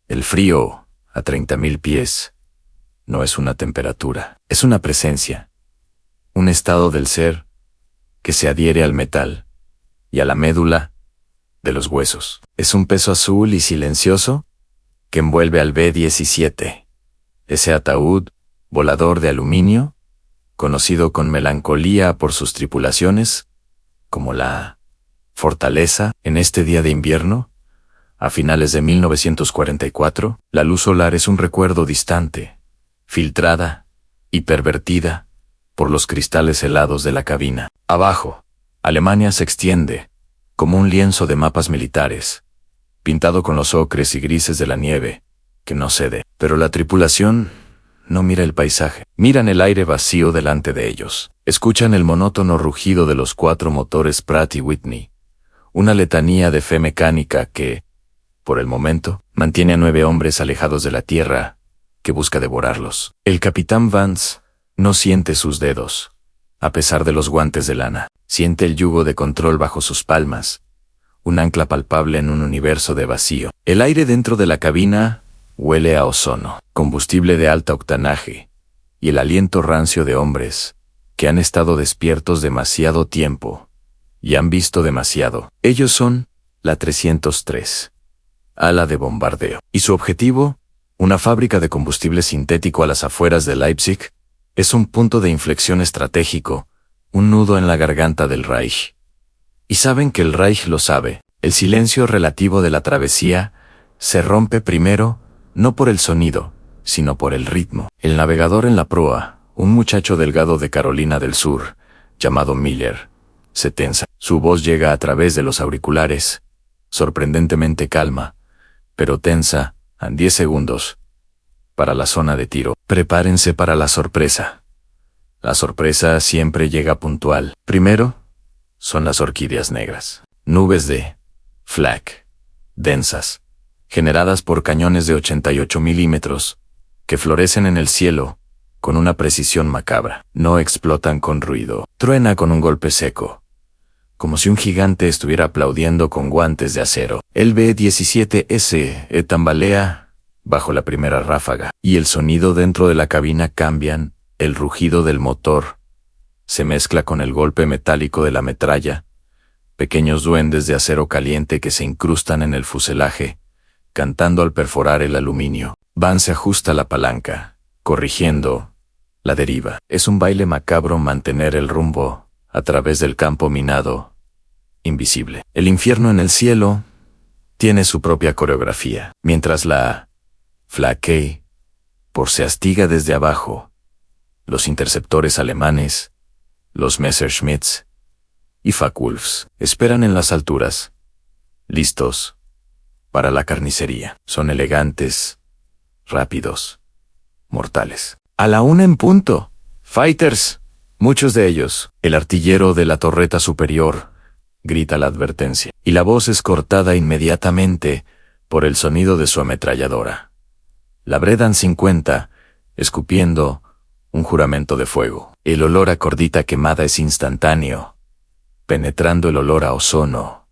El frío, a 30.000 pies, no es una temperatura, es una presencia, un estado del ser que se adhiere al metal y a la médula de los huesos. Es un peso azul y silencioso que envuelve al B-17, ese ataúd volador de aluminio, conocido con melancolía por sus tripulaciones, como la Fortaleza. En este día de invierno, a finales de 1944, la luz solar es un recuerdo distante, filtrada y pervertida por los cristales helados de la cabina. Abajo, Alemania se extiende como un lienzo de mapas militares, pintado con los ocres y grises de la nieve, que no cede. Pero la tripulación no mira el paisaje, miran el aire vacío delante de ellos. Escuchan el monótono rugido de los 4 motores Pratt y Whitney, una letanía de fe mecánica que, por el momento, mantiene a 9 hombres alejados de la tierra, que busca devorarlos. El capitán Vance no siente sus dedos, a pesar de los guantes de lana. Siente el yugo de control bajo sus palmas, un ancla palpable en un universo de vacío. El aire dentro de la cabina huele a ozono, combustible de alta octanaje, y el aliento rancio de hombres que han estado despiertos demasiado tiempo y han visto demasiado. Ellos son la 303, ala de bombardeo. Y su objetivo, una fábrica de combustible sintético a las afueras de Leipzig, es un punto de inflexión estratégico, un nudo en la garganta del Reich. Y saben que el Reich lo sabe. El silencio relativo de la travesía se rompe primero, no por el sonido, sino por el ritmo. El navegador en la proa, un muchacho delgado de Carolina del Sur, llamado Miller, se tensa. Su voz llega a través de los auriculares, sorprendentemente calma, pero tensa, en 10 segundos, para la zona de tiro. Prepárense para la sorpresa. La sorpresa siempre llega puntual. Primero, son las orquídeas negras. Nubes de flak, densas, generadas por cañones de 88 milímetros, que florecen en el cielo, con una precisión macabra. No explotan con ruido. Truena con un golpe seco, como si un gigante estuviera aplaudiendo con guantes de acero. El B-17S tambalea bajo la primera ráfaga, y el sonido dentro de la cabina cambian. El rugido del motor se mezcla con el golpe metálico de la metralla, pequeños duendes de acero caliente que se incrustan en el fuselaje, cantando al perforar el aluminio. Vance ajusta la palanca, corrigiendo la deriva. Es un baile macabro mantener el rumbo a través del campo minado, invisible. El infierno en el cielo tiene su propia coreografía, mientras la Flak por se astiga desde abajo. Los interceptores alemanes, los Messerschmitts y Focke-Wulfs esperan en las alturas, listos para la carnicería. Son elegantes, rápidos, mortales. A la 1 en punto. Fighters, muchos de ellos. El artillero de la torreta superior grita la advertencia, y la voz es cortada inmediatamente por el sonido de su ametralladora. La Bredan 50, escupiendo un juramento de fuego. El olor a cordita quemada es instantáneo, penetrando el olor a ozono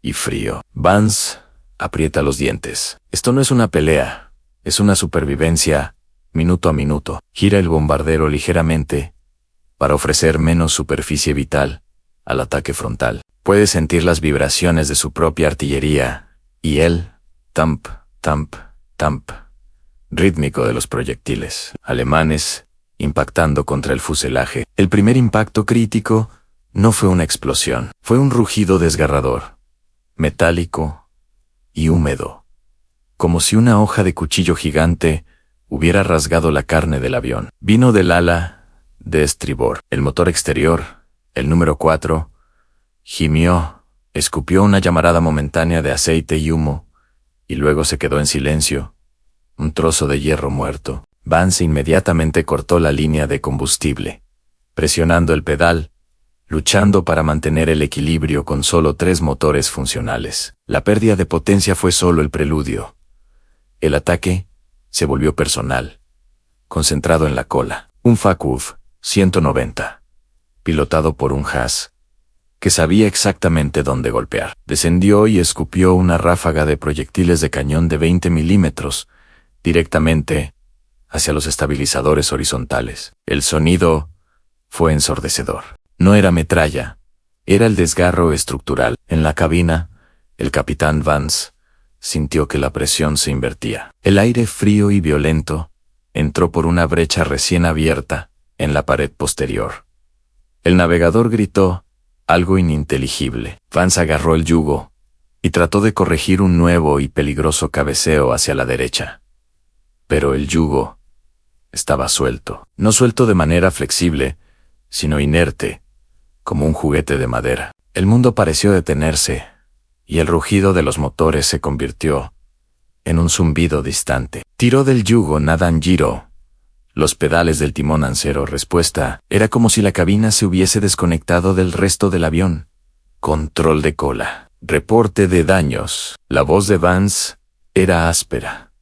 y frío. Vance aprieta los dientes. Esto no es una pelea, es una supervivencia, minuto a minuto. Gira el bombardero ligeramente, para ofrecer menos superficie vital al ataque frontal. Puede sentir las vibraciones de su propia artillería, y el tamp, tamp, tamp, rítmico de los proyectiles alemanes, impactando contra el fuselaje. El primer impacto crítico no fue una explosión, fue un rugido desgarrador, metálico y húmedo, como si una hoja de cuchillo gigante hubiera rasgado la carne del avión. Vino del ala de estribor. El motor exterior, el número 4, gimió, escupió una llamarada momentánea de aceite y humo, y luego se quedó en silencio, un trozo de hierro muerto. Vance inmediatamente cortó la línea de combustible, presionando el pedal, luchando para mantener el equilibrio con solo 3 motores funcionales. La pérdida de potencia fue solo el preludio. El ataque se volvió personal, concentrado en la cola. Un Focke-Wulf 190, pilotado por un Haas que sabía exactamente dónde golpear. Descendió y escupió una ráfaga de proyectiles de cañón de 20 milímetros, directamente hacia los estabilizadores horizontales. El sonido fue ensordecedor. No era metralla, era el desgarro estructural. En la cabina, el capitán Vance sintió que la presión se invertía. El aire frío y violento entró por una brecha recién abierta en la pared posterior. El navegador gritó algo ininteligible. Vance agarró el yugo y trató de corregir un nuevo y peligroso cabeceo hacia la derecha. Pero el yugo estaba suelto. No suelto de manera flexible, sino inerte, como un juguete de madera. El mundo pareció detenerse, y el rugido de los motores se convirtió en un zumbido distante. Tiró del yugo Nadanjiro. Los pedales del timón en cero respuesta. Era como si la cabina se hubiese desconectado del resto del avión. Control de cola. Reporte de daños. La voz de Vance era áspera,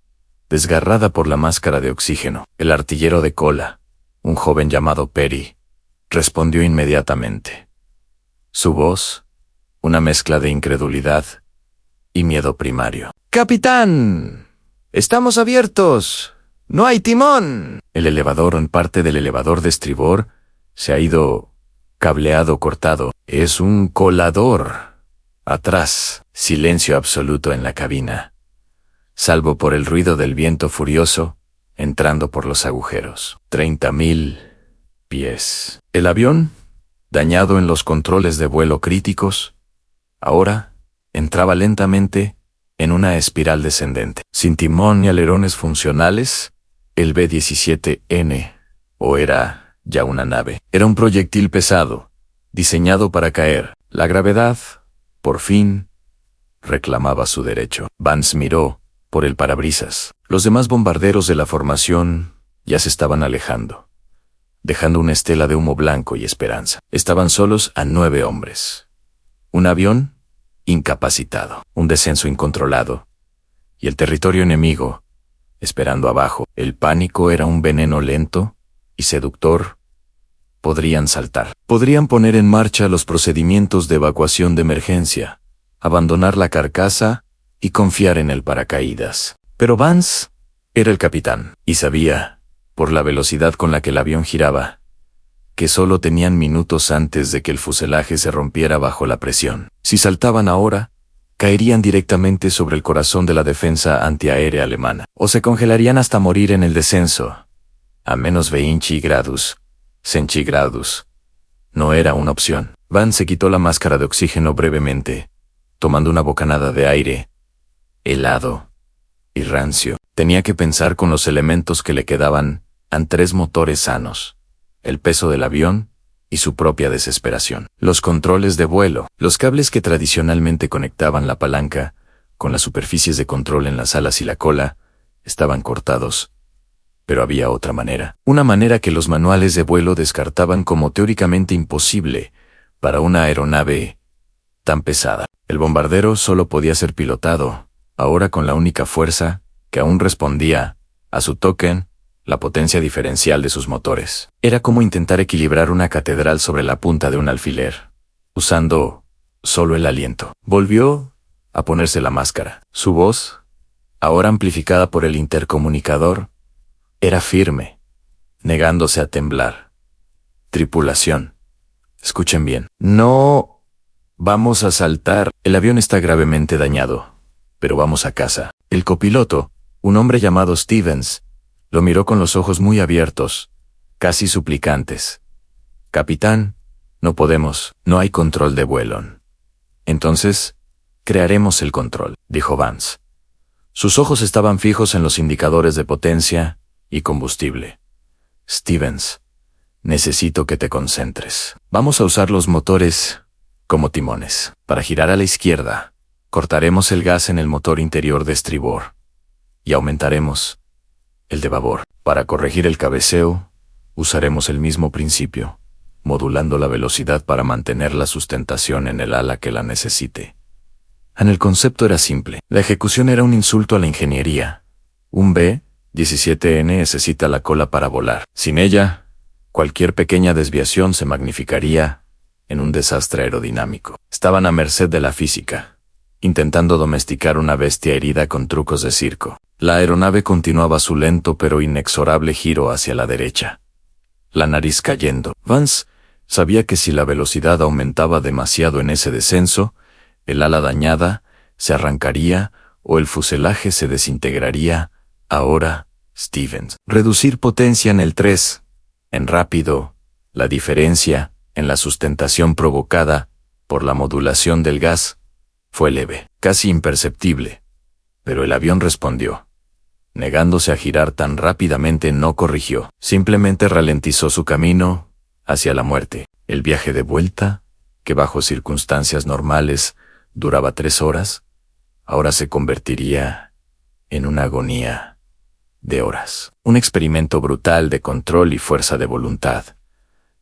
desgarrada por la máscara de oxígeno. El artillero de cola, un joven llamado Perry, respondió inmediatamente. Su voz, una mezcla de incredulidad y miedo primario. ¡Capitán! ¡Estamos abiertos! ¡No hay timón! El elevador o en parte del elevador de estribor se ha ido cableado cortado. Es un colador. Atrás, silencio absoluto en la cabina, salvo por el ruido del viento furioso entrando por los agujeros. 30.000 pies. El avión, dañado en los controles de vuelo críticos, ahora entraba lentamente en una espiral descendente. Sin timón ni alerones funcionales, el B-17N, o era ya una nave, era un proyectil pesado, diseñado para caer. La gravedad, por fin, reclamaba su derecho. Vance miró por el parabrisas. Los demás bombarderos de la formación ya se estaban alejando, dejando una estela de humo blanco y esperanza. Estaban solos a 9 hombres. Un avión incapacitado, un descenso incontrolado, y el territorio enemigo esperando abajo. El pánico era un veneno lento y seductor. Podrían saltar. Podrían poner en marcha los procedimientos de evacuación de emergencia, abandonar la carcasa y confiar en el paracaídas. Pero Vance era el capitán, y sabía, por la velocidad con la que el avión giraba, que solo tenían minutos antes de que el fuselaje se rompiera bajo la presión. Si saltaban ahora, caerían directamente sobre el corazón de la defensa antiaérea alemana, o se congelarían hasta morir en el descenso, a menos 20 grados centígrados. No era una opción. Vance se quitó la máscara de oxígeno brevemente, tomando una bocanada de aire, helado y rancio. Tenía que pensar con los elementos que le quedaban en 3 motores sanos, el peso del avión y su propia desesperación. Los controles de vuelo, los cables que tradicionalmente conectaban la palanca con las superficies de control en las alas y la cola, estaban cortados. Pero había otra manera. Una manera que los manuales de vuelo descartaban como teóricamente imposible para una aeronave tan pesada. El bombardero solo podía ser pilotado, ahora con la única fuerza que aún respondía a su token, la potencia diferencial de sus motores. Era como intentar equilibrar una catedral sobre la punta de un alfiler, usando solo el aliento. Volvió a ponerse la máscara. Su voz, ahora amplificada por el intercomunicador, era firme, negándose a temblar. Tripulación, escuchen bien. No vamos a saltar. El avión está gravemente dañado, pero vamos a casa. El copiloto, un hombre llamado Stevens, lo miró con los ojos muy abiertos, casi suplicantes. Capitán, no podemos, no hay control de vuelo. Entonces, crearemos el control, dijo Vance. Sus ojos estaban fijos en los indicadores de potencia y combustible. Stevens, necesito que te concentres. Vamos a usar los motores como timones. Para girar a la izquierda, cortaremos el gas en el motor interior de estribor y aumentaremos el de babor. Para corregir el cabeceo, usaremos el mismo principio, modulando la velocidad para mantener la sustentación en el ala que la necesite. El concepto era simple. La ejecución era un insulto a la ingeniería. Un B-17N necesita la cola para volar. Sin ella, cualquier pequeña desviación se magnificaría en un desastre aerodinámico. Estaban a merced de la física, intentando domesticar una bestia herida con trucos de circo. La aeronave continuaba su lento pero inexorable giro hacia la derecha, la nariz cayendo. Vance sabía que si la velocidad aumentaba demasiado en ese descenso, el ala dañada se arrancaría o el fuselaje se desintegraría. Ahora, Stevens. Reducir potencia en el 3. En rápido, la diferencia en la sustentación provocada por la modulación del gas fue leve, casi imperceptible. Pero el avión respondió. Negándose a girar tan rápidamente, no corrigió, simplemente ralentizó su camino hacia la muerte. El viaje de vuelta, que bajo circunstancias normales duraba 3 horas, ahora se convertiría en una agonía de horas. Un experimento brutal de control y fuerza de voluntad,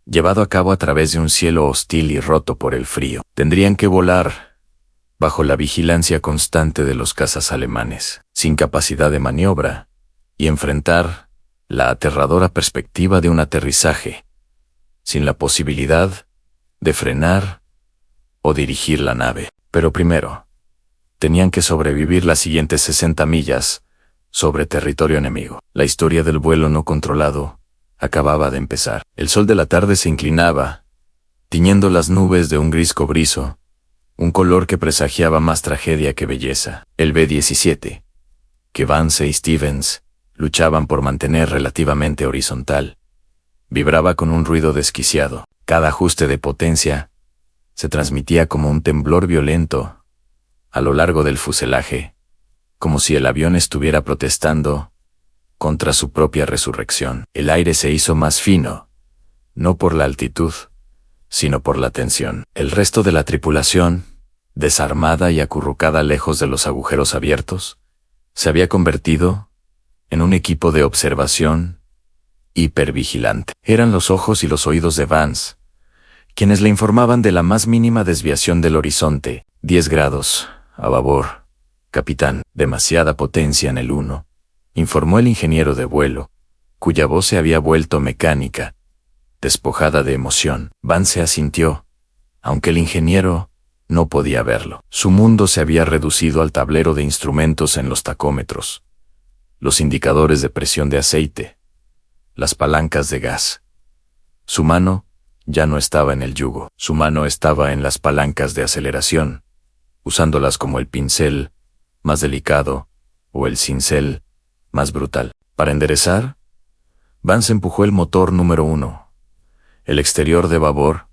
llevado a cabo a través de un cielo hostil y roto por el frío. Tendrían que volar bajo la vigilancia constante de los cazas alemanes, sin capacidad de maniobra, y enfrentar la aterradora perspectiva de un aterrizaje, sin la posibilidad de frenar o dirigir la nave. Pero primero, tenían que sobrevivir las siguientes 60 millas sobre territorio enemigo. La historia del vuelo no controlado acababa de empezar. El sol de la tarde se inclinaba, tiñendo las nubes de un gris cobrizo, un color que presagiaba más tragedia que belleza. El B-17, que Vance y Stevens luchaban por mantener relativamente horizontal, vibraba con un ruido desquiciado. Cada ajuste de potencia se transmitía como un temblor violento a lo largo del fuselaje, como si el avión estuviera protestando contra su propia resurrección. El aire se hizo más fino, no por la altitud, sino por la tensión. El resto de la tripulación, desarmada y acurrucada lejos de los agujeros abiertos, se había convertido en un equipo de observación hipervigilante. Eran los ojos y los oídos de Vance quienes le informaban de la más mínima desviación del horizonte. 10 grados, a babor, capitán. Demasiada potencia en el 1, informó el ingeniero de vuelo, cuya voz se había vuelto mecánica, despojada de emoción. Vance asintió, aunque el ingeniero no podía verlo. Su mundo se había reducido al tablero de instrumentos en los tacómetros, los indicadores de presión de aceite, las palancas de gas. Su mano ya no estaba en el yugo. Su mano estaba en las palancas de aceleración, usándolas como el pincel más delicado o el cincel más brutal. Para enderezar, Vance empujó el motor número 1, el exterior de babor,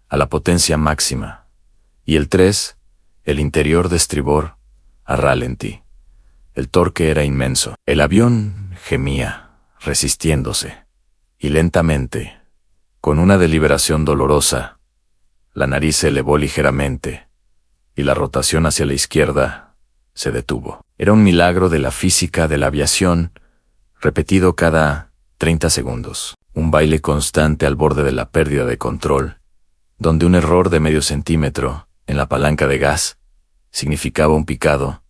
a la potencia máxima, y el 3, el interior de estribor, a ralentí. El torque era inmenso. El avión gemía, resistiéndose, y lentamente, con una deliberación dolorosa, la nariz se elevó ligeramente, y la rotación hacia la izquierda se detuvo. Era un milagro de la física de la aviación, repetido cada 30 segundos. Un baile constante al borde de la pérdida de control, donde un error de medio centímetro en la palanca de gas significaba un picado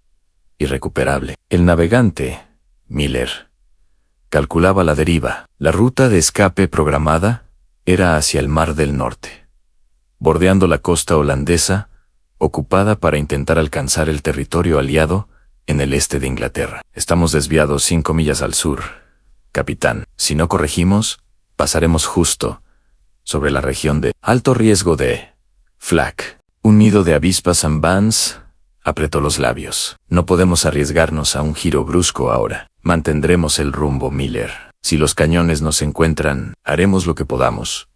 irrecuperable. El navegante, Miller, calculaba la deriva. La ruta de escape programada era hacia el Mar del Norte, bordeando la costa holandesa, ocupada para intentar alcanzar el territorio aliado en el este de Inglaterra. Estamos desviados 5 millas al sur, capitán. Si no corregimos, pasaremos justo sobre la región de alto riesgo de Flak. Un nido de avispas. Vance apretó los labios. No podemos arriesgarnos a un giro brusco ahora. Mantendremos el rumbo, Miller. Si los cañones nos encuentran, haremos lo que podamos.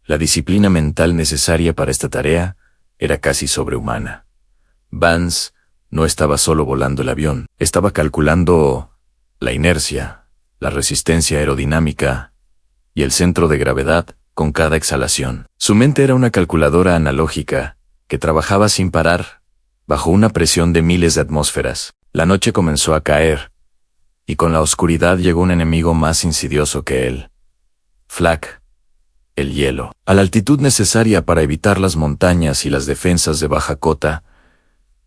La disciplina mental necesaria para esta tarea era casi sobrehumana. Vance no estaba solo volando el avión, estaba calculando la inercia, la resistencia aerodinámica y el centro de gravedad con cada exhalación. Su mente era una calculadora analógica que trabajaba sin parar bajo una presión de miles de atmósferas. La noche comenzó a caer, y con la oscuridad llegó un enemigo más insidioso que él. Flak, el hielo. A la altitud necesaria para evitar las montañas y las defensas de baja cota,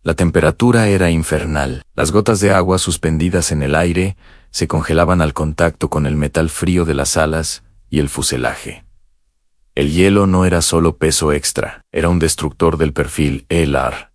la temperatura era infernal. Las gotas de agua suspendidas en el aire se congelaban al contacto con el metal frío de las alas y el fuselaje. El hielo no era solo peso extra, era un destructor del perfil LR,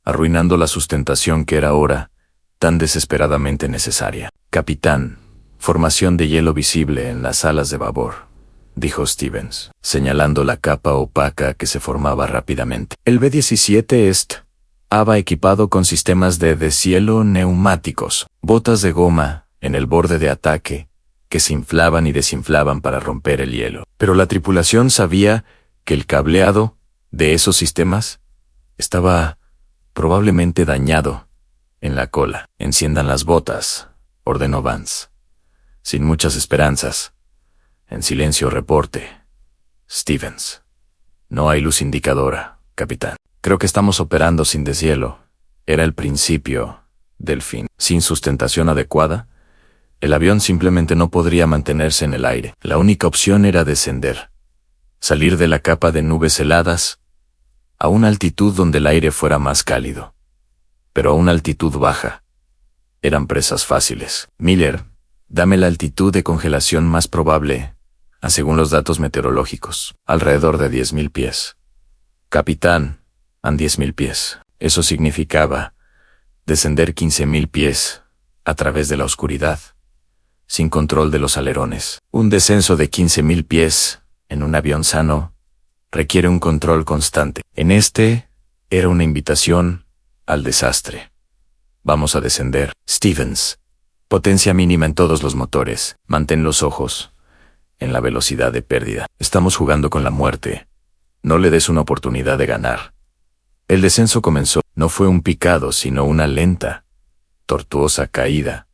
arruinando la sustentación que era ahora tan desesperadamente necesaria. Capitán, formación de hielo visible en las alas de babor, dijo Stevens, señalando la capa opaca que se formaba rápidamente. El B-17 estaba equipado con sistemas de deshielo neumáticos, botas de goma en el borde de ataque, que se inflaban y desinflaban para romper el hielo. Pero la tripulación sabía que el cableado de esos sistemas estaba probablemente dañado en la cola. Enciendan las botas, ordenó Vance. Sin muchas esperanzas. En silencio reporte. Stevens. No hay luz indicadora, capitán. Creo que estamos operando sin deshielo. Era el principio del fin. Sin sustentación adecuada, el avión simplemente no podría mantenerse en el aire. La única opción era descender. Salir de la capa de nubes heladas a una altitud donde el aire fuera más cálido. Pero a una altitud baja. Eran presas fáciles. Miller, dame la altitud de congelación más probable, según los datos meteorológicos. Alrededor de 10.000 pies. Capitán, a 10.000 pies. Eso significaba descender 15.000 pies a través de la oscuridad, sin control de los alerones. Un descenso de 15.000 pies en un avión sano requiere un control constante. En este, era una invitación al desastre. Vamos a descender. Stevens. Potencia mínima en todos los motores. Mantén los ojos en la velocidad de pérdida. Estamos jugando con la muerte. No le des una oportunidad de ganar. El descenso comenzó. No fue un picado, sino una lenta, tortuosa caída,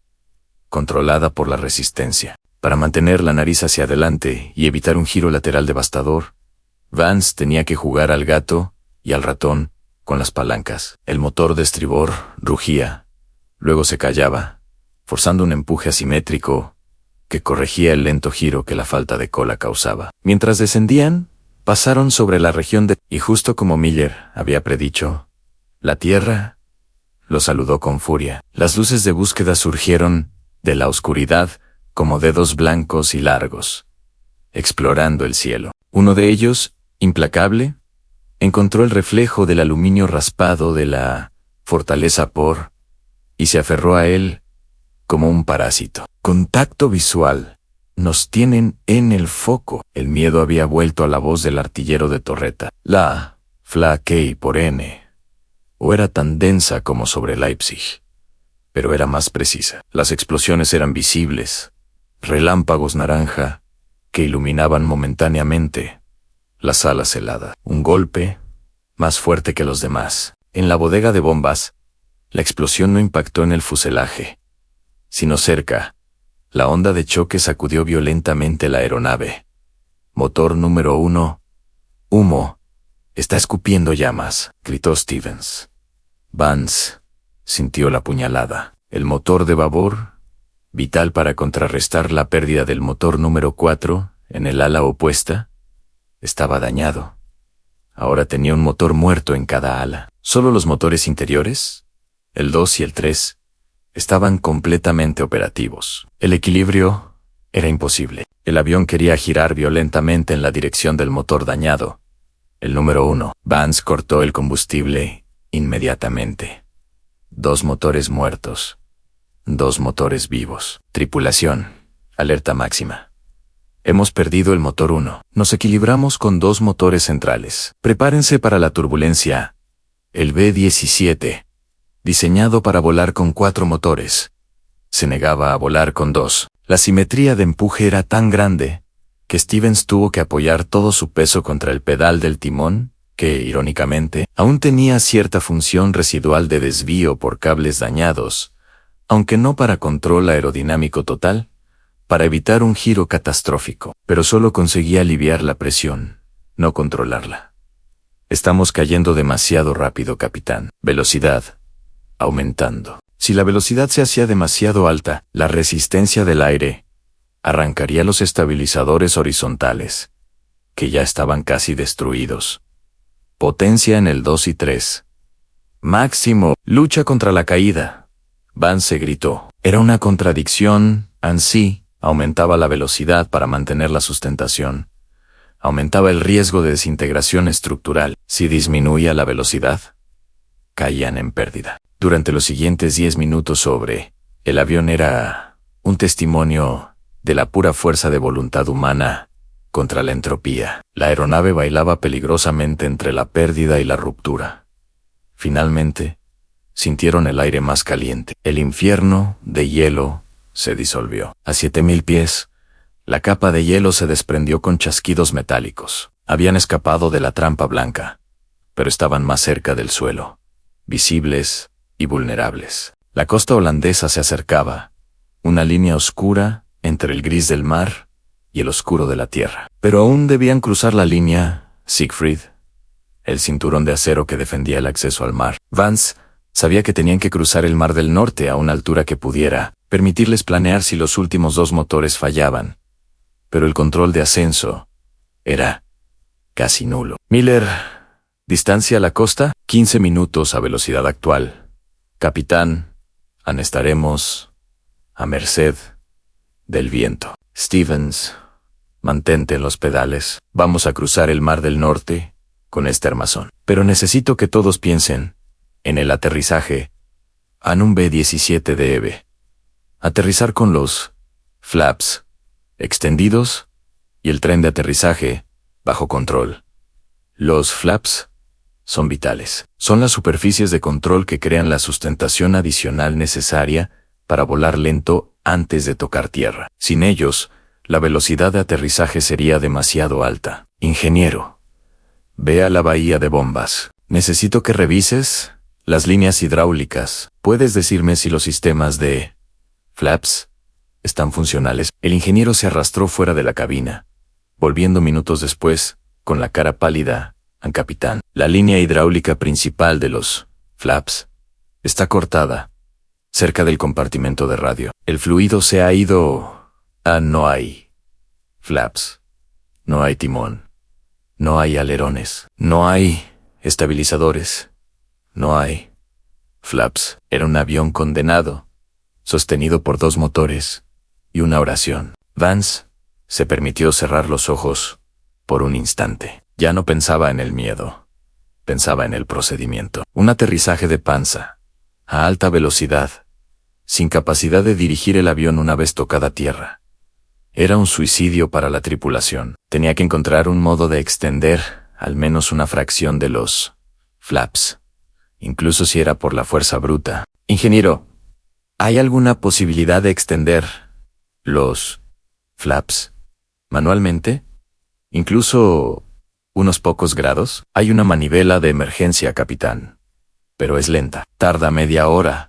controlada por la resistencia. Para mantener la nariz hacia adelante y evitar un giro lateral devastador, Vance tenía que jugar al gato y al ratón con las palancas. El motor de estribor rugía, luego se callaba, forzando un empuje asimétrico que corregía el lento giro que la falta de cola causaba. Mientras descendían, pasaron sobre la región y justo como Miller había predicho, la Tierra los saludó con furia. Las luces de búsqueda surgieron de la oscuridad como dedos blancos y largos, explorando el cielo. Uno de ellos, implacable, encontró el reflejo del aluminio raspado de la fortaleza Por y se aferró a él como un parásito. Contacto visual. Nos tienen en el foco. El miedo había vuelto a la voz del artillero de torreta. La Fla K por N. O era tan densa como sobre Leipzig, pero era más precisa. Las explosiones eran visibles, relámpagos naranja que iluminaban momentáneamente las alas heladas. Un golpe, más fuerte que los demás. En la bodega de bombas, la explosión no impactó en el fuselaje, sino cerca. La onda de choque sacudió violentamente la aeronave. Motor número 1. Humo. Está escupiendo llamas, gritó Stevens. Vance sintió la puñalada. El motor de babor, vital para contrarrestar la pérdida del motor número 4 en el ala opuesta, estaba dañado. Ahora tenía un motor muerto en cada ala. Solo los motores interiores, el 2 y el 3, estaban completamente operativos. El equilibrio era imposible. El avión quería girar violentamente en la dirección del motor dañado. El número 1. Vance cortó el combustible inmediatamente. 2 motores muertos. 2 motores vivos. Tripulación. Alerta máxima. Hemos perdido el motor 1. Nos equilibramos con 2 motores centrales. Prepárense para la turbulencia. El B-17, diseñado para volar con 4 motores, se negaba a volar con 2. La simetría de empuje era tan grande que Stevens tuvo que apoyar todo su peso contra el pedal del timón, que, irónicamente, aún tenía cierta función residual de desvío por cables dañados, aunque no para control aerodinámico total, para evitar un giro catastrófico, pero solo conseguía aliviar la presión, no controlarla. Estamos cayendo demasiado rápido, capitán. Velocidad aumentando. Si la velocidad se hacía demasiado alta, la resistencia del aire arrancaría los estabilizadores horizontales, que ya estaban casi destruidos. Potencia en el 2 y 3. Máximo, lucha contra la caída. Vance gritó. Era una contradicción, ansí, aumentaba la velocidad para mantener la sustentación, aumentaba el riesgo de desintegración estructural. Si disminuía la velocidad, caían en pérdida. Durante los siguientes 10 minutos el avión era un testimonio de la pura fuerza de voluntad humana contra la entropía. La aeronave bailaba peligrosamente entre la pérdida y la ruptura. Finalmente, sintieron el aire más caliente. El infierno de hielo se disolvió. A 7000 pies, la capa de hielo se desprendió con chasquidos metálicos. Habían escapado de la trampa blanca, pero estaban más cerca del suelo, visibles y vulnerables. La costa holandesa se acercaba, una línea oscura entre el gris del mar y el oscuro de la tierra. Pero aún debían cruzar la línea, Siegfried, el cinturón de acero que defendía el acceso al mar. Vance sabía que tenían que cruzar el Mar del Norte a una altura que pudiera permitirles planear si los últimos 2 motores fallaban, pero el control de ascenso era casi nulo. Miller, distancia a la costa, 15 minutos a velocidad actual. Capitán, estaremos a merced del viento. Stevens, mantente en los pedales. Vamos a cruzar el Mar del Norte con este armazón. Pero necesito que todos piensen en el aterrizaje en un B-17DB. Aterrizar con los flaps extendidos y el tren de aterrizaje bajo control. Los flaps son vitales. Son las superficies de control que crean la sustentación adicional necesaria para volar lento antes de tocar tierra. Sin ellos, la velocidad de aterrizaje sería demasiado alta. Ingeniero, ve a la bahía de bombas. Necesito que revises las líneas hidráulicas. ¿Puedes decirme si los sistemas de flaps están funcionales? El ingeniero se arrastró fuera de la cabina, volviendo minutos después, con la cara pálida, al capitán. La línea hidráulica principal de los flaps está cortada, cerca del compartimento de radio. El fluido se ha ido. No hay flaps, no hay timón, no hay alerones, no hay estabilizadores, no hay flaps. Era un avión condenado, sostenido por 2 motores y una oración. Vance se permitió cerrar los ojos por un instante. Ya no pensaba en el miedo, pensaba en el procedimiento. Un aterrizaje de panza, a alta velocidad, sin capacidad de dirigir el avión una vez tocada tierra. Era un suicidio para la tripulación. Tenía que encontrar un modo de extender al menos una fracción de los flaps, incluso si era por la fuerza bruta. Ingeniero, ¿hay alguna posibilidad de extender los flaps manualmente? Incluso unos pocos grados. Hay una manivela de emergencia, capitán, pero es lenta. Tarda media hora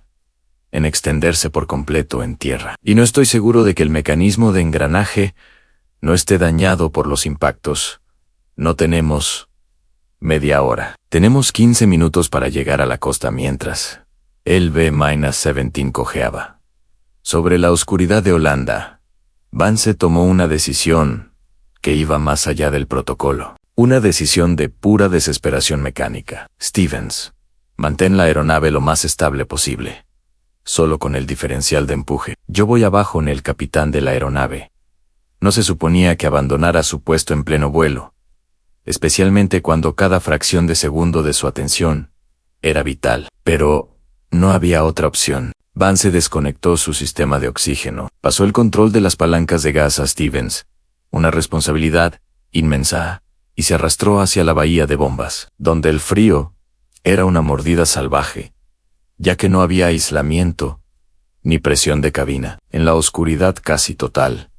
en extenderse por completo en tierra. Y no estoy seguro de que el mecanismo de engranaje no esté dañado por los impactos. No tenemos media hora. Tenemos 15 minutos para llegar a la costa mientras el B-17 cojeaba sobre la oscuridad de Holanda. Vance tomó una decisión que iba más allá del protocolo. Una decisión de pura desesperación mecánica. Stevens, mantén la aeronave lo más estable posible. Solo con el diferencial de empuje. Yo voy abajo en el capitán de la aeronave. No se suponía que abandonara su puesto en pleno vuelo, especialmente cuando cada fracción de segundo de su atención era vital. Pero no había otra opción. Vance desconectó su sistema de oxígeno. Pasó el control de las palancas de gas a Stevens, una responsabilidad inmensa, y se arrastró hacia la bahía de bombas, donde el frío era una mordida salvaje, ya que no había aislamiento ni presión de cabina. En la oscuridad casi total,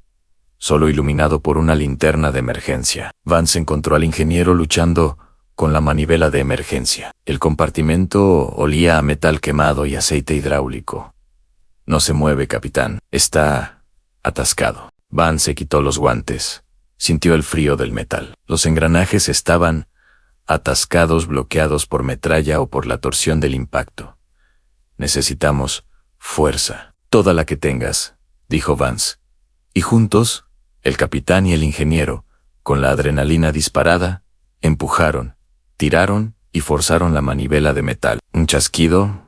solo iluminado por una linterna de emergencia, Vance encontró al ingeniero luchando con la manivela de emergencia. El compartimento olía a metal quemado y aceite hidráulico. No se mueve, capitán. Está atascado. Vance quitó los guantes. Sintió el frío del metal. Los engranajes estaban atascados, bloqueados por metralla o por la torsión del impacto. Necesitamos fuerza. Toda la que tengas, dijo Vance. Y juntos, el capitán y el ingeniero, con la adrenalina disparada, empujaron, tiraron y forzaron la manivela de metal. Un chasquido,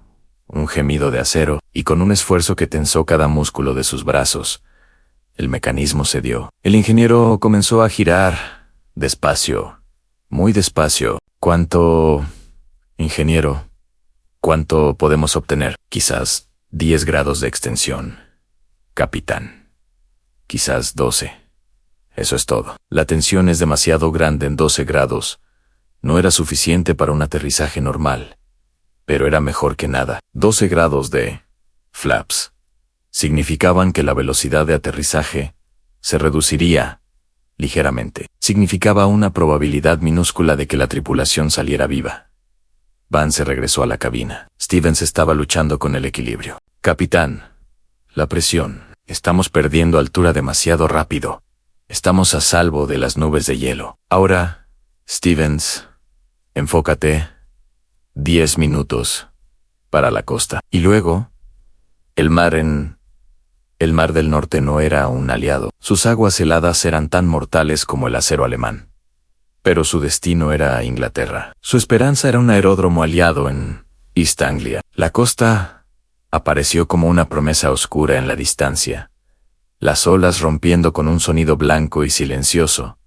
un gemido de acero, y con un esfuerzo que tensó cada músculo de sus brazos, el mecanismo cedió. El ingeniero comenzó a girar Despacio. Muy despacio. ¿Cuánto, ingeniero? ¿Cuánto podemos obtener? Quizás 10 grados de extensión, capitán. Quizás 12. Eso es todo. La tensión es demasiado grande en 12 grados. No era suficiente para un aterrizaje normal, pero era mejor que nada. 12 grados de flaps significaban que la velocidad de aterrizaje se reduciría ligeramente. Significaba una probabilidad minúscula de que la tripulación saliera viva. Vance regresó a la cabina. Stevens estaba luchando con el equilibrio. Capitán, la presión. Estamos perdiendo altura demasiado rápido. Estamos a salvo de las nubes de hielo. Ahora, Stevens, enfócate. 10 minutos para la costa. Y luego, el mar del Norte no era un aliado. Sus aguas heladas eran tan mortales como el acero alemán. Pero su destino era Inglaterra. Su esperanza era un aeródromo aliado en East Anglia. La costa apareció como una promesa oscura en la distancia, las olas rompiendo con un sonido blanco y silencioso,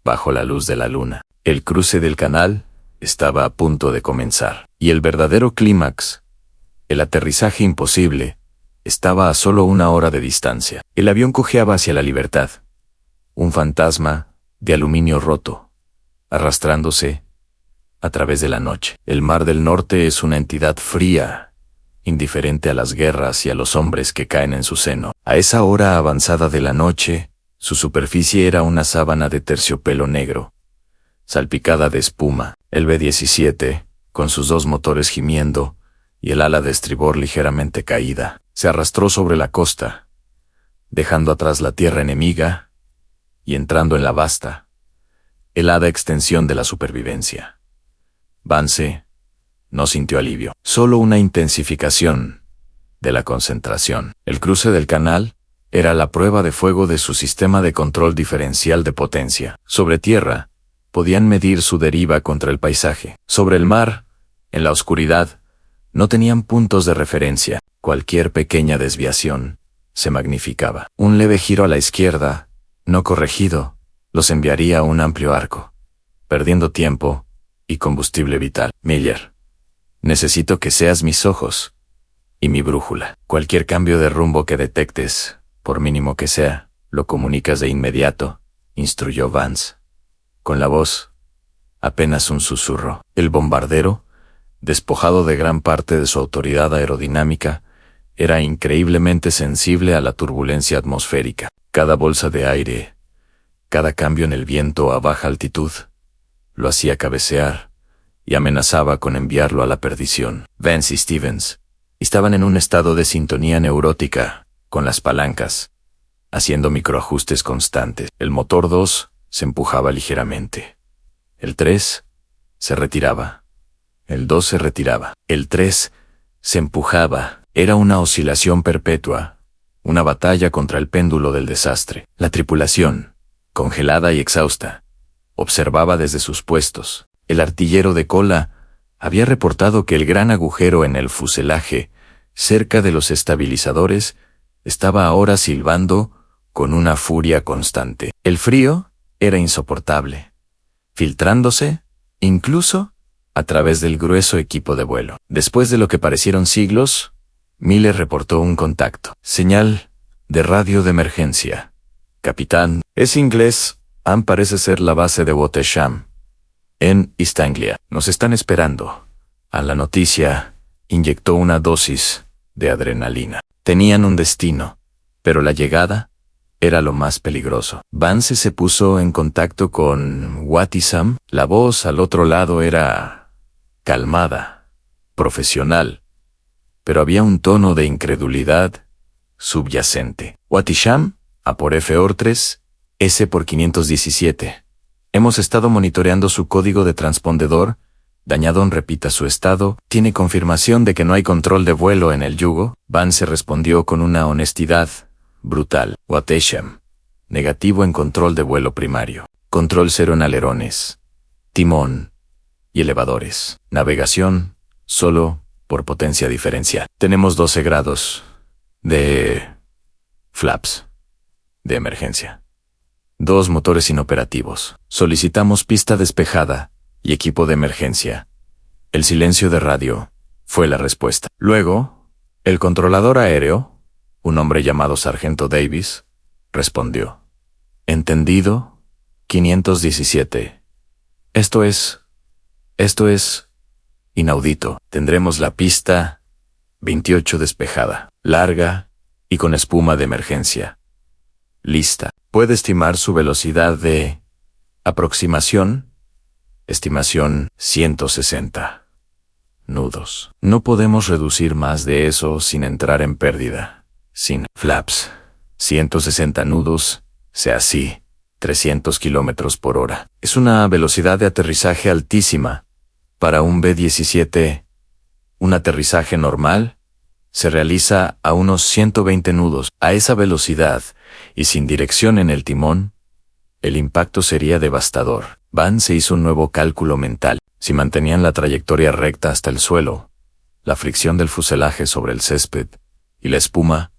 bajo la luz de la luna. El cruce del canal estaba a punto de comenzar, y el verdadero clímax, el aterrizaje imposible, estaba a solo 1 hora de distancia. El avión cojeaba hacia la libertad, un fantasma de aluminio roto, arrastrándose a través de la noche. El Mar del Norte es una entidad fría, indiferente a las guerras y a los hombres que caen en su seno. A esa hora avanzada de la noche, su superficie era una sábana de terciopelo negro, salpicada de espuma. El B-17, con sus 2 motores gimiendo y el ala de estribor ligeramente caída, se arrastró sobre la costa, dejando atrás la tierra enemiga y entrando en la vasta, helada extensión de la supervivencia. Vance no sintió alivio, solo una intensificación de la concentración. El cruce del canal era la prueba de fuego de su sistema de control diferencial de potencia. Sobre tierra, podían medir su deriva contra el paisaje. Sobre el mar, en la oscuridad, no tenían puntos de referencia. Cualquier pequeña desviación se magnificaba. Un leve giro a la izquierda, no corregido, los enviaría a un amplio arco, perdiendo tiempo y combustible vital. Miller, necesito que seas mis ojos y mi brújula. Cualquier cambio de rumbo que detectes, por mínimo que sea, lo comunicas de inmediato, instruyó Vance, con la voz apenas un susurro. El bombardero, despojado de gran parte de su autoridad aerodinámica, era increíblemente sensible a la turbulencia atmosférica. Cada bolsa de aire, cada cambio en el viento a baja altitud, lo hacía cabecear y amenazaba con enviarlo a la perdición. Vance y Stevens estaban en un estado de sintonía neurótica, con las palancas, haciendo microajustes constantes. El motor 2 se empujaba ligeramente. El 3 se retiraba. El 2 se retiraba. El 3 se empujaba. Era una oscilación perpetua, una batalla contra el péndulo del desastre. La tripulación, congelada y exhausta, observaba desde sus puestos. El artillero de cola había reportado que el gran agujero en el fuselaje, cerca de los estabilizadores, estaba ahora silbando con una furia constante. El frío era insoportable, filtrándose, incluso, a través del grueso equipo de vuelo. Después de lo que parecieron siglos, Miller reportó un contacto. Señal de radio de emergencia. Capitán, es inglés. Parece ser la base de Watersham, en East Anglia. Nos están esperando. A la noticia, inyectó una dosis de adrenalina. Tenían un destino, pero la llegada era lo más peligroso. Vance se puso en contacto con Watisam. La voz al otro lado era calmada, profesional, pero había un tono de incredulidad subyacente. Watisham, A por F-3, S por 517. Hemos estado monitoreando su código de transpondedor. Dañadón repita su estado. ¿Tiene confirmación de que no hay control de vuelo en el yugo? Vance respondió con una honestidad brutal. Watisham, negativo en control de vuelo primario. Control cero en alerones, timón y elevadores. Navegación solo por potencia diferencial. Tenemos 12 grados de flaps de emergencia. 2 motores inoperativos. Solicitamos pista despejada y equipo de emergencia. El silencio de radio fue la respuesta. Luego, el controlador aéreo, un hombre llamado Sargento Davis, respondió. Entendido, 517. Esto es inaudito. Tendremos la pista 28 despejada, larga y con espuma de emergencia. Lista. Puede estimar su velocidad de aproximación. Estimación 160 nudos. No podemos reducir más de eso sin entrar en pérdida. Sin flaps. 160 nudos, sea así, 300 kilómetros por hora. Es una velocidad de aterrizaje altísima. Para un B-17, un aterrizaje normal se realiza a unos 120 nudos. A esa velocidad y sin dirección en el timón, el impacto sería devastador. Vance hizo un nuevo cálculo mental. Si mantenían la trayectoria recta hasta el suelo, la fricción del fuselaje sobre el césped y la espuma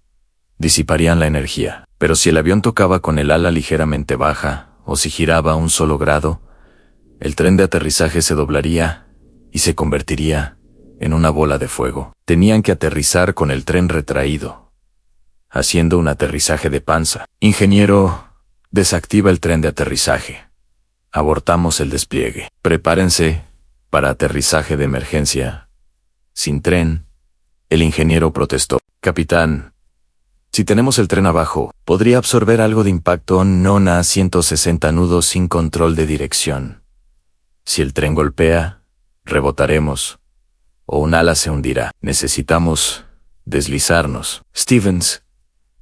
disiparían la energía. Pero si el avión tocaba con el ala ligeramente baja o si giraba un solo grado, el tren de aterrizaje se doblaría y se convertiría en una bola de fuego. Tenían que aterrizar con el tren retraído, haciendo un aterrizaje de panza. Ingeniero, desactiva el tren de aterrizaje. Abortamos el despliegue. Prepárense para aterrizaje de emergencia. Sin tren, el ingeniero protestó. Capitán, si tenemos el tren abajo, podría absorber algo de impacto no a 160 nudos sin control de dirección. Si el tren golpea, rebotaremos, o un ala se hundirá. Necesitamos deslizarnos. Stevens,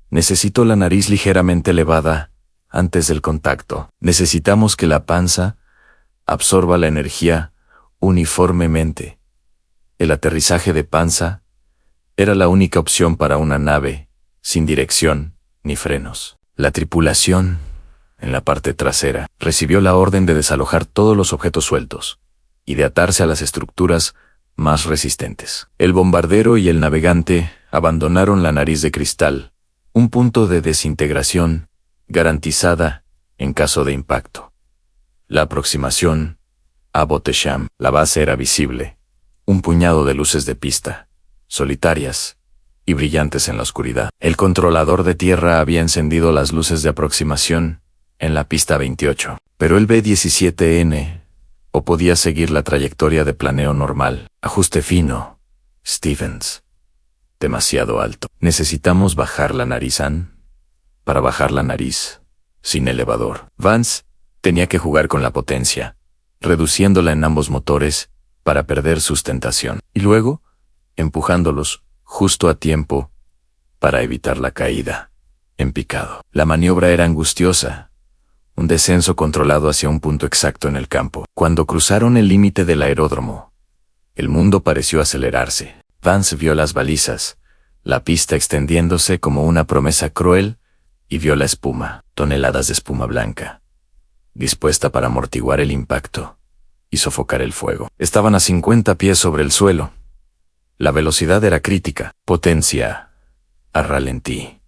necesito la nariz ligeramente elevada antes del contacto. Necesitamos que la panza absorba la energía uniformemente. El aterrizaje de panza era la única opción para una nave sin dirección ni frenos. La tripulación, en la parte trasera, recibió la orden de desalojar todos los objetos sueltos y de atarse a las estructuras más resistentes. El bombardero y el navegante abandonaron la nariz de cristal, un punto de desintegración garantizada en caso de impacto. La aproximación a Bottesham. La base era visible, un puñado de luces de pista, solitarias y brillantes en la oscuridad. El controlador de tierra había encendido las luces de aproximación en la pista 28, pero el B-17N o podía seguir la trayectoria de planeo normal. Ajuste fino. Stevens. Demasiado alto. Necesitamos bajar la nariz, Ann. Para bajar la nariz, sin elevador. Vance tenía que jugar con la potencia, reduciéndola en ambos motores para perder sustentación, y luego empujándolos justo a tiempo para evitar la caída en picado. La maniobra era angustiosa, un descenso controlado hacia un punto exacto en el campo. Cuando cruzaron el límite del aeródromo, el mundo pareció acelerarse. Vance vio las balizas, la pista extendiéndose como una promesa cruel, y vio la espuma, toneladas de espuma blanca, dispuesta para amortiguar el impacto y sofocar el fuego. Estaban a 50 pies sobre el suelo. La velocidad era crítica. Potencia a ralentí.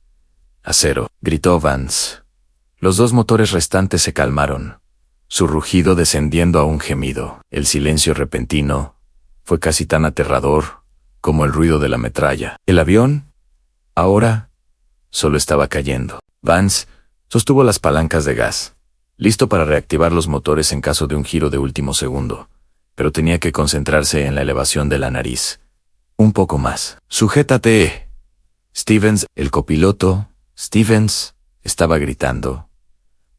A cero, gritó Vance. Los 2 motores restantes se calmaron, su rugido descendiendo a un gemido. El silencio repentino fue casi tan aterrador como el ruido de la metralla. El avión, ahora, solo estaba cayendo. Vance sostuvo las palancas de gas, listo para reactivar los motores en caso de un giro de último segundo, pero tenía que concentrarse en la elevación de la nariz. Un poco más. ¡Sujétate! Stevens, el copiloto, Stevens, estaba gritando,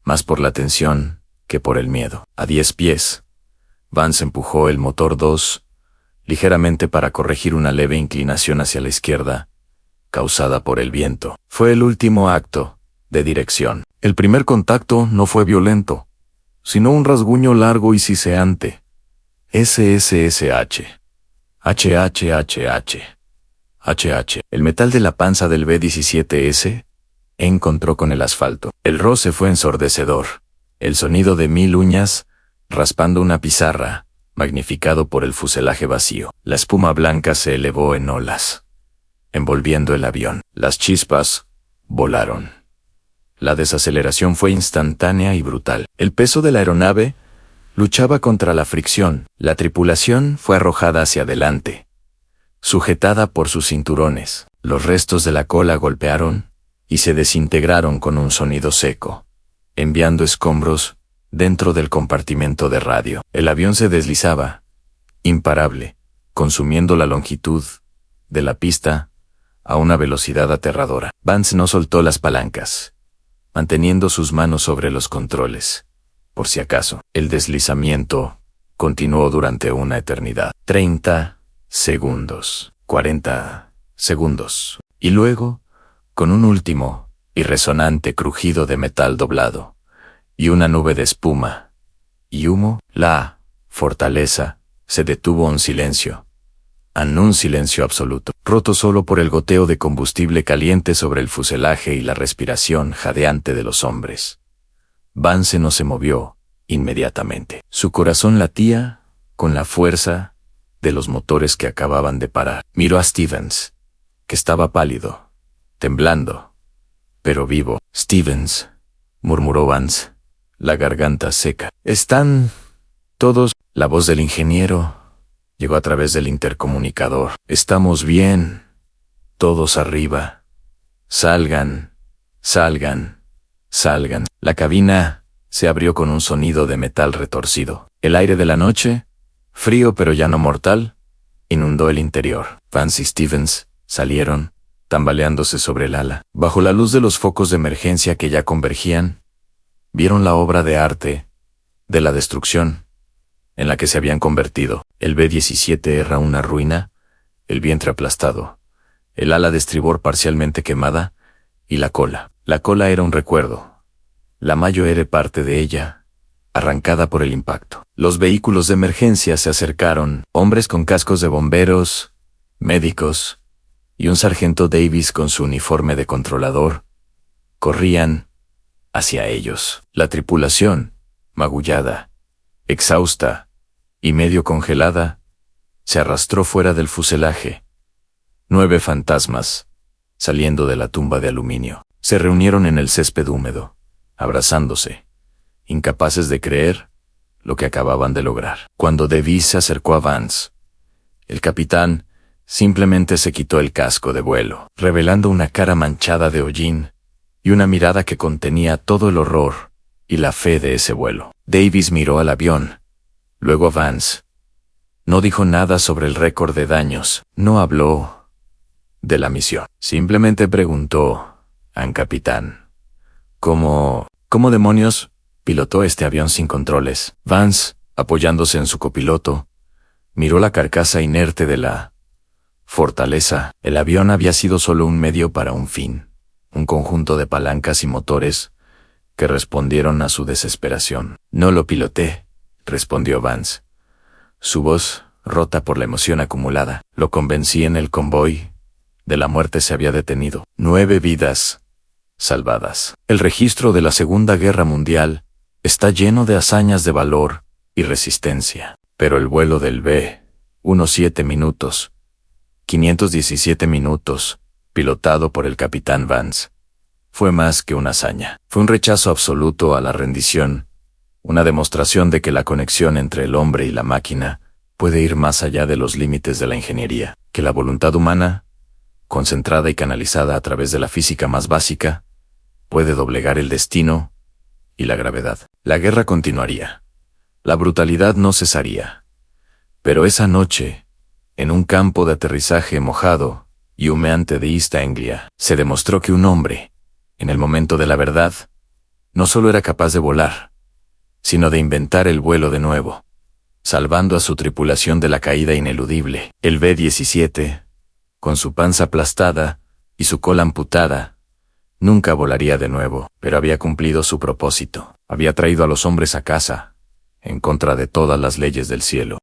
más por la tensión que por el miedo. A 10 pies, Vance empujó el motor 2 ligeramente para corregir una leve inclinación hacia la izquierda, causada por el viento. Fue el último acto de dirección. El primer contacto no fue violento, sino un rasguño largo y siseante. SSSH. HHHH. HH. El metal de la panza del B-17S encontró con el asfalto. El roce fue ensordecedor. El sonido de 1000 uñas raspando una pizarra, magnificado por el fuselaje vacío. La espuma blanca se elevó en olas, envolviendo el avión. Las chispas volaron. La desaceleración fue instantánea y brutal. El peso de la aeronave luchaba contra la fricción. La tripulación fue arrojada hacia adelante, sujetada por sus cinturones. Los restos de la cola golpearon y se desintegraron con un sonido seco, enviando escombros dentro del compartimento de radio. El avión se deslizaba, imparable, consumiendo la longitud de la pista a una velocidad aterradora. Vance no soltó las palancas, manteniendo sus manos sobre los controles. Por si acaso, el deslizamiento continuó durante una eternidad. 30 segundos, 40 segundos. Y luego, con un último y resonante crujido de metal doblado, y una nube de espuma y humo, la fortaleza se detuvo en silencio. Un silencio absoluto, roto solo por el goteo de combustible caliente sobre el fuselaje y la respiración jadeante de los hombres. Vance no se movió inmediatamente. Su corazón latía con la fuerza de los motores que acababan de parar. Miró a Stevens, que estaba pálido, temblando, pero vivo. «Stevens», murmuró Vance, la garganta seca. «¿Están todos?» La voz del ingeniero llegó a través del intercomunicador. «Estamos bien. Todos arriba. Salgan, salgan, salgan». La cabina se abrió con un sonido de metal retorcido. El aire de la noche, frío pero ya no mortal, inundó el interior. Vance y Stevens salieron, tambaleándose sobre el ala. Bajo la luz de los focos de emergencia que ya convergían, vieron la obra de arte de la destrucción en la que se habían convertido. El B-17 era una ruina, el vientre aplastado, el ala de estribor parcialmente quemada y la cola. La cola era un recuerdo. La mayo era parte de ella, arrancada por el impacto. Los vehículos de emergencia se acercaron, hombres con cascos de bomberos, médicos y un sargento Davis con su uniforme de controlador, corrían hacia ellos. La tripulación, magullada, exhausta y medio congelada, se arrastró fuera del fuselaje. 9 fantasmas, saliendo de la tumba de aluminio, se reunieron en el césped húmedo, abrazándose, incapaces de creer lo que acababan de lograr. Cuando Davis se acercó a Vance, el capitán simplemente se quitó el casco de vuelo, revelando una cara manchada de hollín y una mirada que contenía todo el horror y la fe de ese vuelo. Davis miró al avión, luego a Vance. No dijo nada sobre el récord de daños, no habló de la misión. Simplemente preguntó al capitán, ¿Cómo demonios pilotó este avión sin controles? Vance, apoyándose en su copiloto, miró la carcasa inerte de la fortaleza. El avión había sido solo un medio para un fin, un conjunto de palancas y motores que respondieron a su desesperación. «No lo piloté», respondió Vance. Su voz, rota por la emoción acumulada, lo convencí en el convoy de la muerte se había detenido. 9 vidas salvadas. El registro de la Segunda Guerra Mundial está lleno de hazañas de valor y resistencia. Pero el vuelo del B-17 minutos, 517 minutos, pilotado por el capitán Vance, fue más que una hazaña. Fue un rechazo absoluto a la rendición, una demostración de que la conexión entre el hombre y la máquina puede ir más allá de los límites de la ingeniería, que la voluntad humana, concentrada y canalizada a través de la física más básica, puede doblegar el destino y la gravedad. La guerra continuaría. La brutalidad no cesaría. Pero esa noche, en un campo de aterrizaje mojado y humeante de East Anglia, se demostró que un hombre, en el momento de la verdad, no solo era capaz de volar, sino de inventar el vuelo de nuevo, salvando a su tripulación de la caída ineludible. El B-17, con su panza aplastada y su cola amputada, nunca volaría de nuevo, pero había cumplido su propósito. Había traído a los hombres a casa, en contra de todas las leyes del cielo.